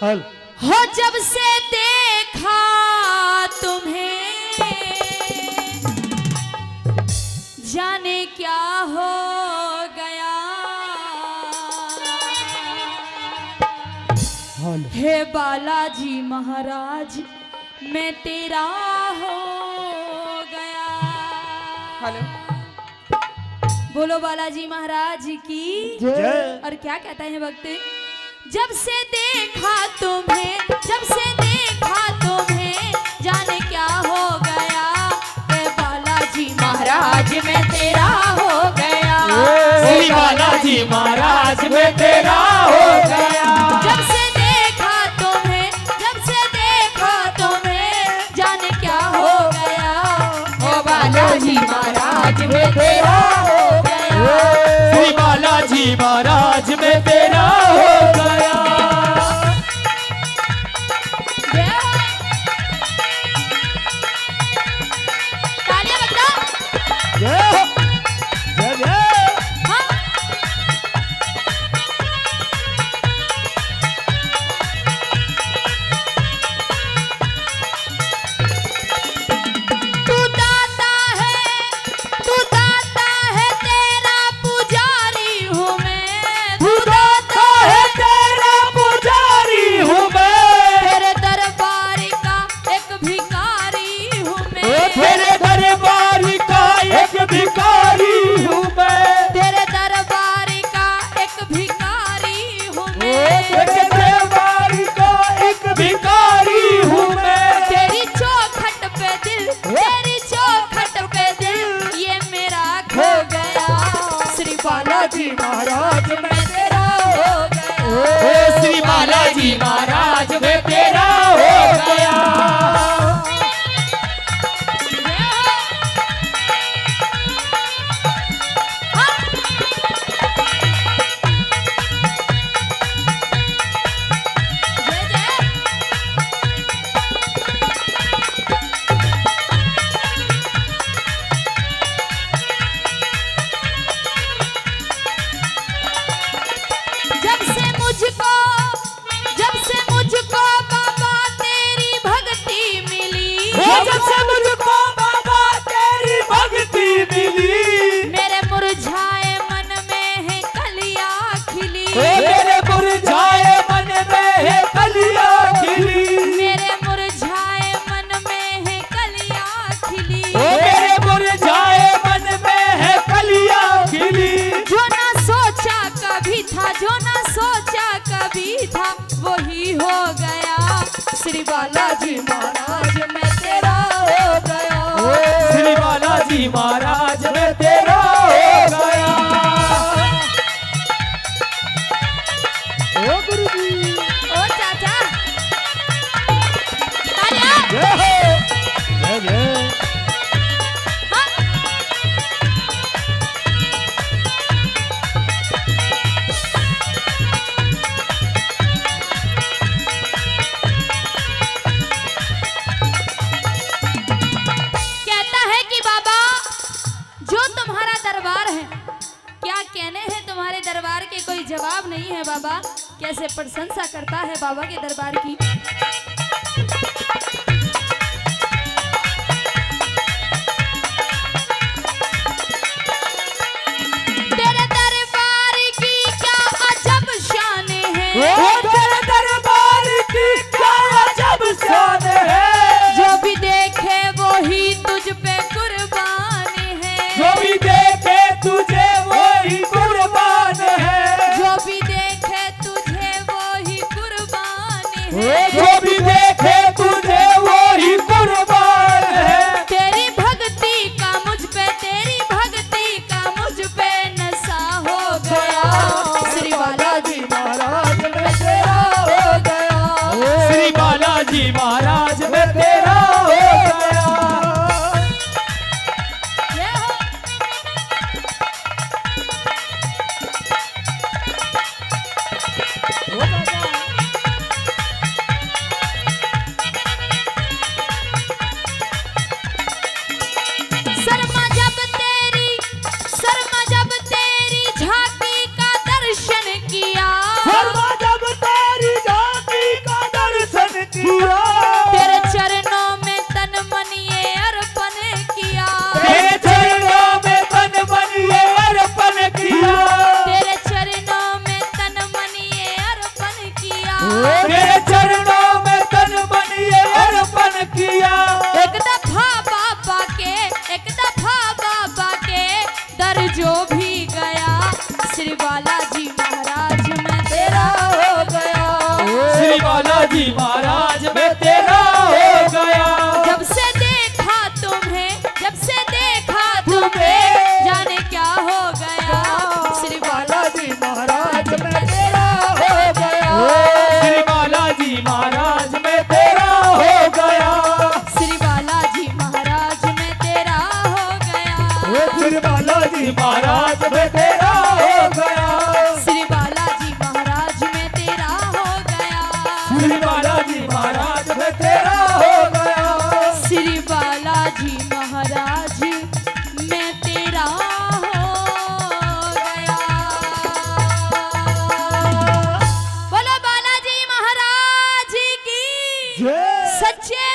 हल हो जब से देखा तुम्हें जाने क्या हो गया। हल हे बालाजी महाराज मैं तेरा हो गया। हेलो। बोलो बालाजी महाराज की जय। और क्या कहता है भक्त, जब से देखा तुम्हें, जब से देखा तुम्हें जाने क्या हो गया। हे बालाजी महाराज मैं तेरा हो गया। श्री बालाजी महाराज में तेरा हो गया। जब से देखा तुम्हें, जब से देखा तुम्हें जाने क्या हो गया। ओ बालाजी महाराज मैं तेरा हो गया। श्री बालाजी महाराज में तेरा हो गया। तालियां बजाओ। जय हो। जय जय। हाँ। तू दाता है तेरा पुजारी हूँ मैं। तू दाता है तेरा पुजारी हूँ मैं। तेरे दरबार का एक भिखारी हूँ मैं। तेरे दरबार का एक भिखारी हूँ मैं। तेरे दरबार का एक भिखारी हूँ मैं। तेरे दरबार का एक भिखारी हूँ मैं। तेरी चौखट पे दिल, तेरी चौखट पे दिल ये मेरा खो गया। श्री बालाजी महाराज मैं तेरा हो गया। श्री बालाजी महाराज में तेरा हो गया। जय जय। जब से मुझको बाबा तेरी भक्ति मिली। जब से मुझको बाबा तेरी भक्ति मिली। मेरे मुरझाए मन में है कलियां खिली। मेरे मुरझाए मन में है कलियां खिली। मेरे मुरझाए मन में है कलियां खिली। मेरे मुरझाए मन में है कलियां खिली। जो ना सोचा कभी था, जो ना सोचा कभी था वही हो गया। श्री बालाजी महाराज मैं तेरा हो गया। श्री बालाजी महाराज में तेरा हो गया। ओ गुरु जी। ओ चाचा तालियां। जय हो। जय जय। हाँ। कहता है कि बाबा जो तुम्हारा दरबार है, क्या कहने हैं तुम्हारे दरबार के कोई जवाब नहीं है बाबा। कैसे प्रशंसा करता है बाबा के दरबार की। तेरे दरबार की क्या अजब शान है। तेरे दरबार की क्या अजब शान है। जो भी देखे वो ही तुझ पे कुर्बान है। जो भी देखे तुझे वही कुर्बान है। जो भी देखे तुझे वो ही कुर्बान है। जो भी देखे तुझे वही कुर्बान है। तेरी भक्ति का मुझ पे, तेरी भक्ति का मुझ पे नशा हो गया। श्री बालाजी महाराज में तेरा हो गया। श्री बालाजी महाराज में तेरा हो गया। जय हो। चरणों में तन मन ये अर्पण किया। एक दफा बाबा के, एक दफा बाबा के दर जो भी गया, श्री बालाजी महाराज में तेरा हो गया। श्री बालाजी महाराज में तेरा हो गया। जब से देखा तुम्हें, जब से देखा तुम्हें, जाने क्या हो गया, श्री बालाजी महाराज में तेरा हो गया। श्री बालाजी महाराज में तेरा हो गया। श्री बालाजी महाराज में तेरा हो गया। श्री बालाजी महाराज में तेरा हो गया। श्री बालाजी महाराज में तेरा हो गया। श्री बालाजी महाराज में तेरा हो गया। श्री बालाजी महाराज में तेरा हो गया। बोलो बालाजी महाराज की जय। सच्चे